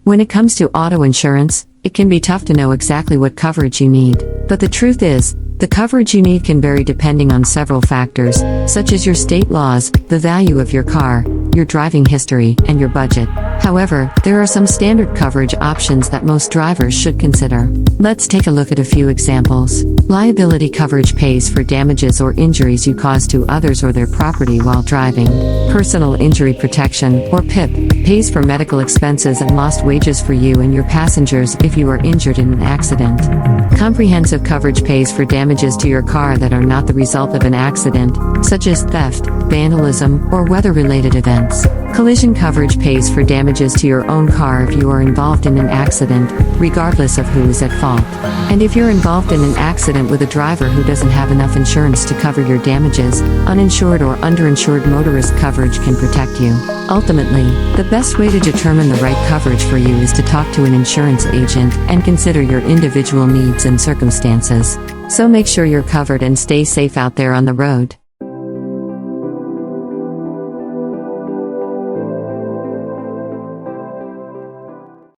When it comes to auto insurance, it can be tough to know exactly what coverage you need. But the truth is, the coverage you need can vary depending on several factors, such as your state laws, the value of your car, your driving history, and your budget. However, there are some standard coverage options that most drivers should consider. Let's take a look at a few examples. Liability coverage pays for damages or injuries you cause to others or their property while driving. Personal injury protection, or PIP, pays for medical expenses and lost wages for you and your passengers if you are injured in an accident. Comprehensive coverage pays for damages to your car that are not the result of an accident, such as theft, vandalism, or weather-related events. Collision coverage pays for damages to your own car if you are involved in an accident, regardless of who is at fault. And if you're involved in an accident with a driver who doesn't have enough insurance to cover your damages, uninsured or underinsured motorist coverage can protect you. Ultimately, the best way to determine the right coverage for you is to talk to an insurance agent and consider your individual needs and circumstances. So make sure you're covered and stay safe out there on the road.